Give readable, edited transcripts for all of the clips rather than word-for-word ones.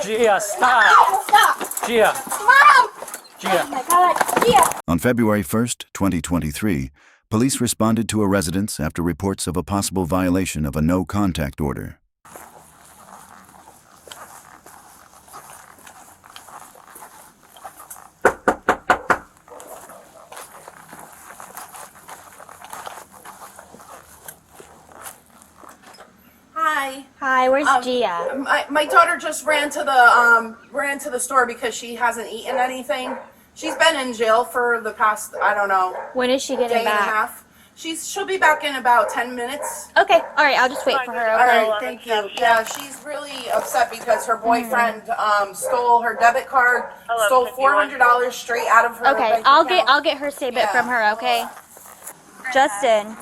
Gia, stop. Stop. Gia. Mom. Gia. Oh my God. Gia. On February 1st, 2023, police responded to a residence after reports of a possible violation of a no-contact order. Hi, where's Gia? My daughter just ran to the store because she hasn't eaten anything. She's been in jail for the past, I don't know, When is she getting day and a back? half. She'll be back in about 10 minutes. Okay, all right, I'll just wait for her. All Okay. right, thank you. Yeah, she's really upset because her boyfriend stole her debit card, stole $400 straight out of her Okay, bank I'll account. get her statement from her. Okay. Justin.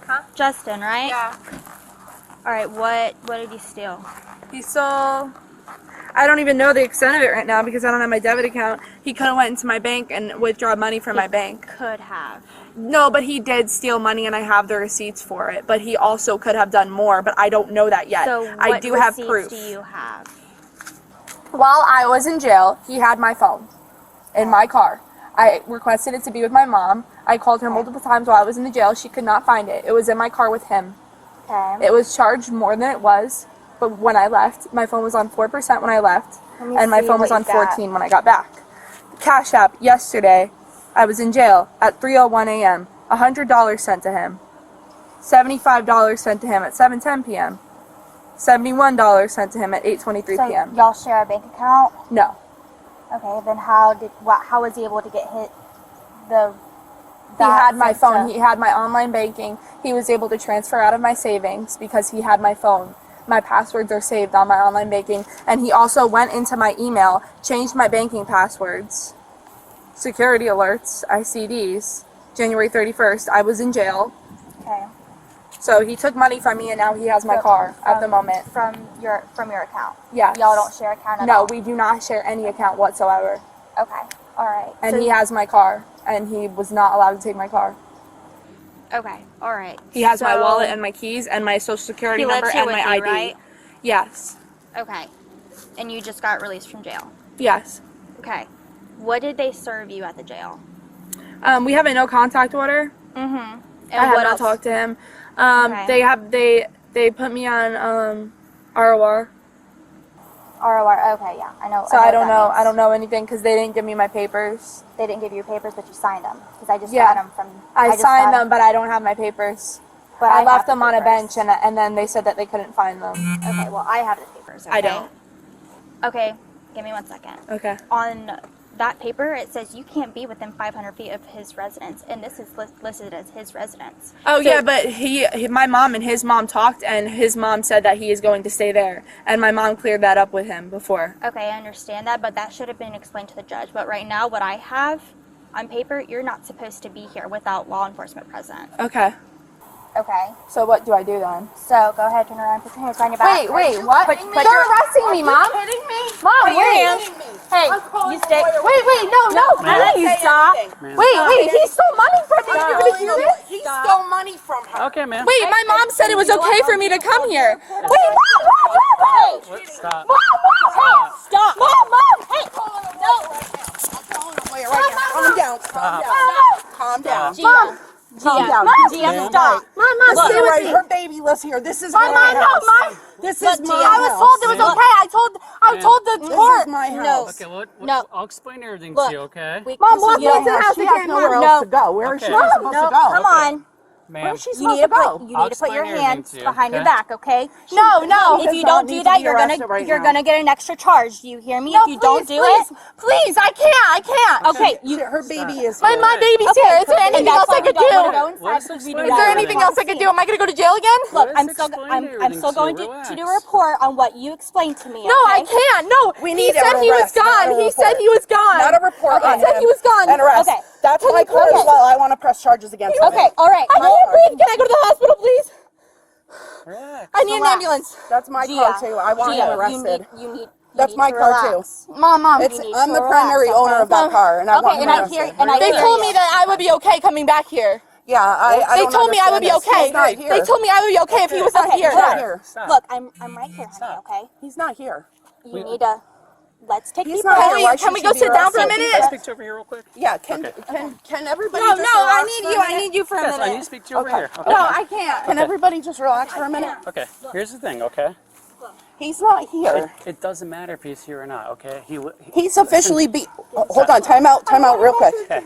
Huh? Justin, right? Yeah. All right. What did he steal? He stole, I don't even know the extent of it right now because I don't have my debit account. He could have went into my bank and withdrawn money from my bank. Could have. No, but he did steal money and I have the receipts for it. But he also could have done more, but I don't know that yet. So I what do have receipts proof. do you have? While I was in jail, he had my phone in my car. I requested it to be with my mom. I called her multiple times while I was in the jail. She could not find it. It was in my car with him. Okay. It was charged more than it was, but when I left, my phone was on 4% when I left, and my phone was on 14 when I got back. Cash App, yesterday, I was in jail at 3:01 a.m., $100 sent to him, $75 sent to him at 7:10 p.m., $71 sent to him at 8:23 p.m. So y'all share a bank account? No. Okay, then how was he able to get hit He had my phone. He had my online banking. He was able to transfer out of my savings because he had my phone. My passwords are saved on my online banking. And he also went into my email, changed my banking passwords, security alerts, ICDs. January 31st, I was in jail. Okay. So he took money from me and now he has my car at the moment. From your account? Yes. Y'all don't share account at all? No, we do not share any account whatsoever. Okay. All right. And So he has my car. And he was not allowed to take my car. Okay. All right. He has my wallet and my keys and my social security number and my ID. Right? Yes. Okay. And you just got released from jail. Yes. Okay. What did they serve you at the jail? We have a no contact order. Mm-hmm. And I have what not else? talked to him. Okay. They put me on ROR. ROR. Okay, yeah, I know. So I don't what that know. means. I don't know anything because they didn't give me my papers. They didn't give you your papers, but you signed them because I just Yeah. got them from. I just signed got them, but I don't have my papers. But I have left the them on a papers. bench, and then they said that they couldn't find them. Okay. Well, I have the papers. Okay? I don't. Okay. Give me 1 second. Okay. On that paper, it says you can't be within 500 feet of his residence, and this is listed as his residence. Oh, So- yeah, but my mom and his mom talked, and his mom said that he is going to stay there. And my mom cleared that up with him before. Okay, I understand that, but that should have been explained to the judge. But right now, what I have on paper, you're not supposed to be here without law enforcement present. Okay. Okay, So what do I do then? so go ahead, turn around, put your hands behind your back. Wait, what? Put They're arresting me, Mom. Kidding me? Mom, Are you wait. kidding me? Hey, I'm calling you the stay. lawyer. Wait, no, please stop. Man. Wait, he stole money from me. I'm You calling hear the- this? He stole money from her. Okay, man. Wait, my mom said it was okay for me to come here. Wait, Mom! What? Stop. Hey, stop! Mom! Hey! I'm calling the lawyer right now. Calm down. Stop. Calm down. Mom! Calm down. Gia, stop. Mom, Look, stay with me. her baby lives here. This is My my mom, no, house. Mom. This is my I was house. told it was okay. I told the This court. is my No. house. Okay, what? No. I'll explain everything Look. to you, okay? Mom, walk This is me to my the house She again. has nowhere Mom, else to go. Where is she supposed to No, go? come on. Ma'am. Where's she You supposed need to to go? put you I'll need to put your explain hands everything to you, behind your okay? back, okay? No. If you don't do that, you're gonna get an extra charge. Do you hear me? If you don't do it, Please, I can't. okay. Her baby is My here. baby's here. Is there anything else I could do? Let's Is explain there everything. anything else I could do? Am I gonna go to jail again? Look, Let's I'm still explain I'm everything still to going you. to do a Relax. report on what you explained to me. No, I okay? can't. No, We he need said an he was arrest, not gone. a He report. said he was gone. Not a report on He said him. he was gone. An arrest. Okay. That's my car as well. I want to press charges against him. Okay, all right. I can't breathe. Can I go to the hospital, please? Relax. I need an Relax. ambulance. That's my car too. I want him arrested. You need That's my car too. Mom. It's, need I'm to the primary relax, owner okay? of that car, and I want Okay, him and I arrested. hear and I They hear told you. me that I would be okay coming back here. I They don't told me I would be understand this. okay. He's not here. They told me I would be okay if he was not Okay, here. He's not here. Stop. Look, I'm right here, honey. Stop. Okay. He's not here. You need to. Let's take He's deep not breaths. here. Why Can we should go she sit be down for a arrested? minute? Can I speak to you over here real quick? Yeah, Okay. can everybody No, just no, I relax need for a you. I minute? need you for a Yes, I need to minute. speak to you over Okay. here. Okay. No, I can't. Can everybody just relax for a minute? Okay. Here's the thing. Okay. He's not here. It doesn't matter if he's here or not. Okay. He's officially hold on, time out real quick. Okay.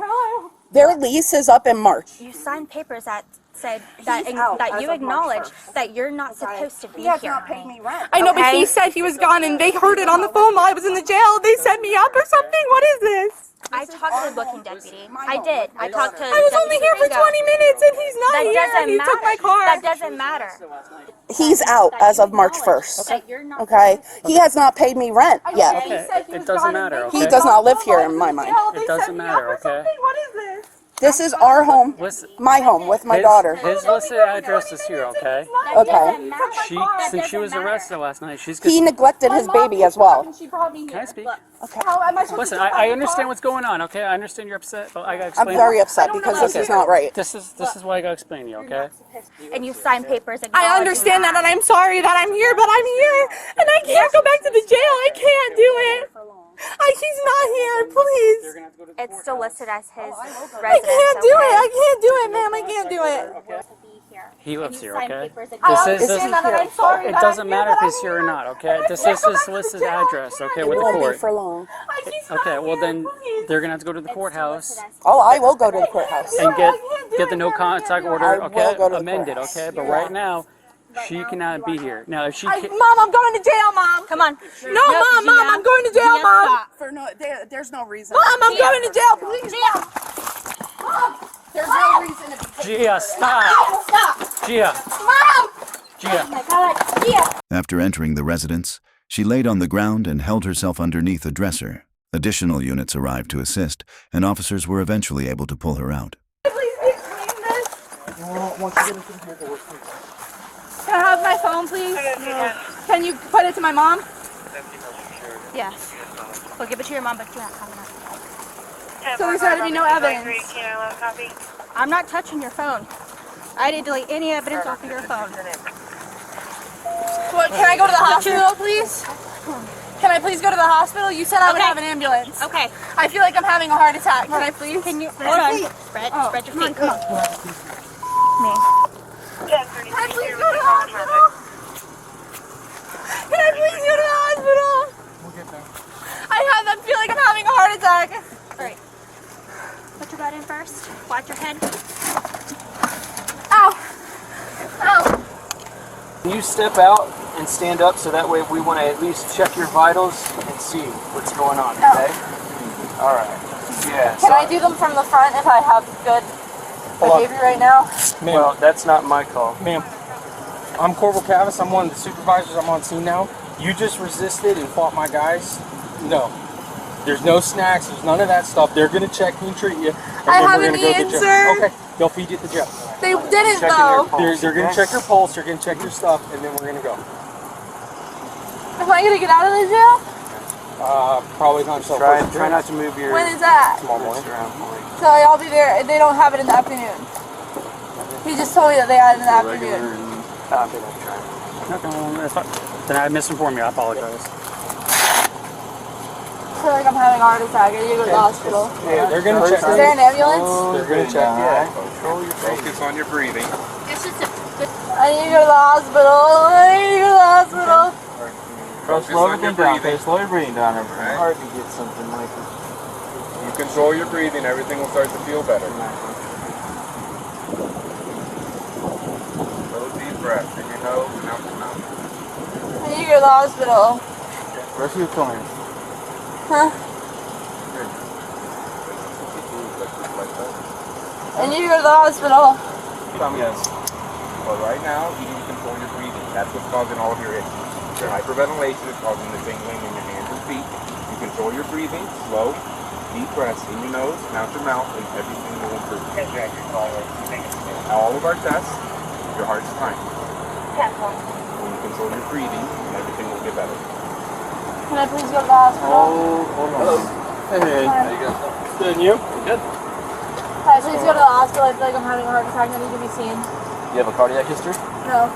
Their lease is up in March. You signed papers that said that out that as you of March acknowledge 1st. that you're not supposed to be He has here. not paid me rent. I know, but Okay. he said he was gone, and they heard it on the phone while I was in the jail. They set me up or something. What is this? I talked to the booking deputy. I did. I talked to. I was only here for 20 minutes, and he's not That here. doesn't And he matter. took my car. That doesn't matter. He's out as of March 1st. That you're not Okay? He has not paid me rent yet. Okay. It doesn't matter. Okay. He does not live here in my mind. It doesn't matter. Okay. What is this? This is our home, Listen. my home with my daughter. His listed address is here. Okay. Okay. Since she was arrested last night, she's He good. neglected his baby as well. She brought me Can I speak? Okay. How am I supposed Listen, to I understand what's going on. Okay. I understand you're upset, but I gotta I'm explain. very upset because this is not right. This is what I gotta explain to you. Okay. and you signed papers. I understand that, and I'm sorry that I'm here, but I'm here, and I can't go back to the jail. I can't do it. He's not here, please. It's still listed as his residence. I can't do it. I can't do it, ma'am. I can't do it. He lives here. Okay. I This is. understand that, and I'm sorry. It that doesn't I'm matter here, if but he's I'm here or here. not. Okay. This is his listed address. Okay, with It the won't be court. for long. He's not Okay. Well here, then, please. they're gonna have to go to the courthouse Oh, I will go to the courthouse. and get the no contact order. I will Okay. go to the Amended. courthouse. Okay. But right now, she cannot be here. Now, if she Mom, can, I'm going to jail, Mom. Come on. No, Mom, I'm going to jail, Mom. For no, there's no reason. Mom, I'm going to jail, please. There's no reason to be Gia, stop. Gia. Mom! Gia. After entering the residence, she laid on the ground and held herself underneath a dresser. Additional units arrived to assist, and officers were eventually able to pull her out. Please explain this. Can I have my phone, please? Can you put it to my mom? Yes. We'll give it to your mom, but you don't have enough. So there's got to be no evidence. I'm not touching your phone. I didn't delete any evidence off of your phone. What, can I go to the hospital, please? Can I please go to the hospital? You said I would Okay. have an ambulance. Okay. I feel like I'm having a heart attack. Can I please? Can you hold on? Spread your feet. Come on. Me. Can I please go to the hospital? Can I please go to the hospital? We'll get there. I feel like I'm having a heart attack. All right. Put your butt in first. Watch your head. Ow. Ow. Can you step out and stand up so that way we want to at least check your vitals and see what's going on, okay? All right. Yeah. Can I do them from the front if I have good behavior right now? Well, that's not my call. Ma'am, I'm Corporal Cavis. I'm one of the supervisors. I'm on scene now. You just resisted and fought my guys? No. There's no snacks. There's none of that stuff. They're going to check you and treat you. And I then haven't we're gonna go to eaten, jail. sir. Okay. They'll feed you at the jail. They didn't Checking your though. pulse. They're going to check your pulse. They're going to check your stuff. And then we're going to go. Am I gonna get out of the jail? Probably not until Try not to move your When is that? tomorrow morning. around. So I'll be there. They don't have it in the afternoon. He just told me that they had it in the afternoon. Okay, well, that's fine. Then I misinformed you. I apologize. I feel like I'm having a heart attack. I need to go to the hospital. Yeah, they're going to check. Is there an ambulance? They're going to check. Yeah. Control your focus on your breathing. I need to go to the hospital. I need to go to the hospital. Slow everything down. Okay, slow your breathing down. It's hard to get something like this. You control your breathing, everything will start to feel better. Slow deep breath in your nose and out your mouth. I need to go to the hospital. Where's your tongue? Huh? I need to go to the hospital. Yes. Well, right now, you need to control your breathing. That's what's causing all of your issues. Your hyperventilation is causing the tingling in your hands and feet. You control your breathing, slow, deep breaths in your nose and out your mouth, and everything will improve. All of our tests, your heart's fine. When you control your breathing, everything will get better. Can I please go to the hospital? Oh, hold on. Hey, Good, and you? Good. Hi, please go to the hospital. I feel like I'm having a heart attack. I need to be seen. You have a cardiac history? No.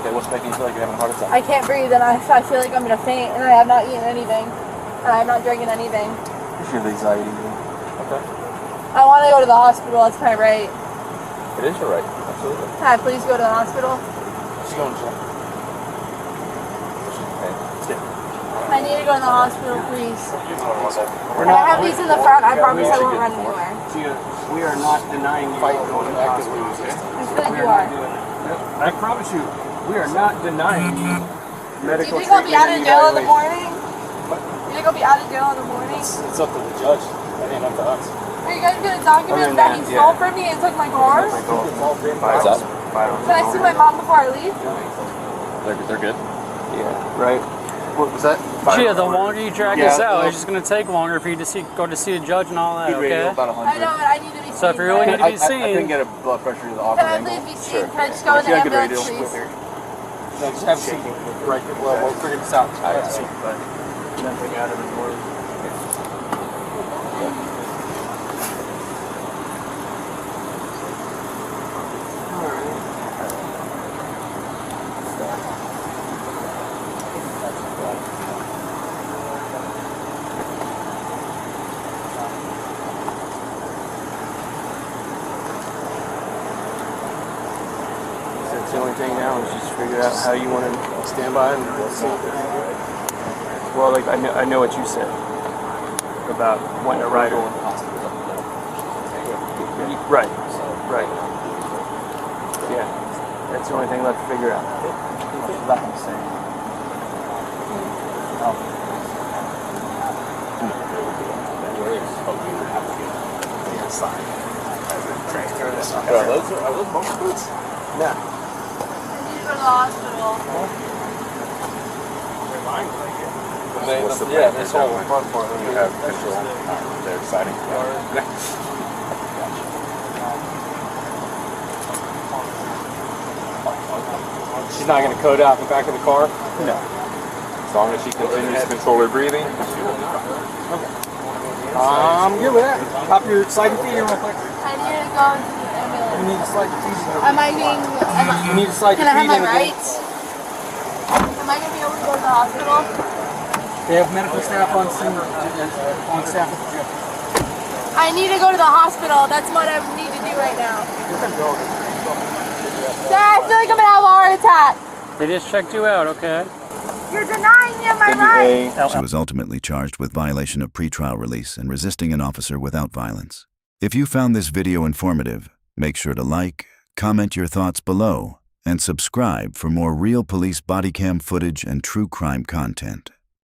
Okay, what's making you feel like you're having a heart attack? I can't breathe and I feel like I'm gonna faint and I have not eaten anything. And I have not drinking anything. You feel the anxiety. Okay. I want to go to the hospital. That's my right. It is your right. Absolutely. Can I please go to the hospital? She's going to check. Okay. Sit. I need to go to the hospital, please. We're I have these in the front. I promise I won't run anywhere. We are not denying you going actively. I feel like you are. I promise you, we are not denying you Do medical you think I'll be out of treatment jail in the and morning? You think I'll be out of jail in the morning? It's up to the judge. That ain't up to us. Are you guys gonna document that he stole from me and took my car? What's up? Can I see my mom before I leave? They're good. Yeah, right. What was that? Gia, the longer you drag this out, well, it's just going to take longer for you to go to see a judge and all that, okay? About 100. I know, but I need to be seen. So if you really need to be I couldn't seen, get a blood pressure to the Can offer I angle. please be seen? Can I just go in the Yeah, good ambulance, radio. please? No, just have a seat. Right. Well, we'll figure this out. Have a seat. Nothing out of the order. That's the only thing now is just figure out how you want to stand by and see. Well, like I know what you said about wanting a rider. Right. Right. Yeah. That's the only thing left to figure out. Are those bumper boots? No. I need to go to the hospital. What's the Yeah, that's all fun part. You have control. They're exciting. She's not going to code out the back of the car? No. As long as she continues to control her breathing. I'm good with that. Pop your slide your feet in real quick. I need to go into the ambulance. You need to slide your feet in. Am I being... You need to slide Can your I have feet in. my rights? Am I going to be able to go to the hospital? They have medical staff on scene, on staff at the gym. I need to go to the hospital. That's what I need to do right now. Dad, I feel like I'm going to have a heart attack. they just checked you out, okay? You're denying me of my rights. She was ultimately charged with violation of pretrial release and resisting an officer without violence. If you found this video informative, make sure to like, comment your thoughts below, and subscribe for more real police body cam footage and true crime content.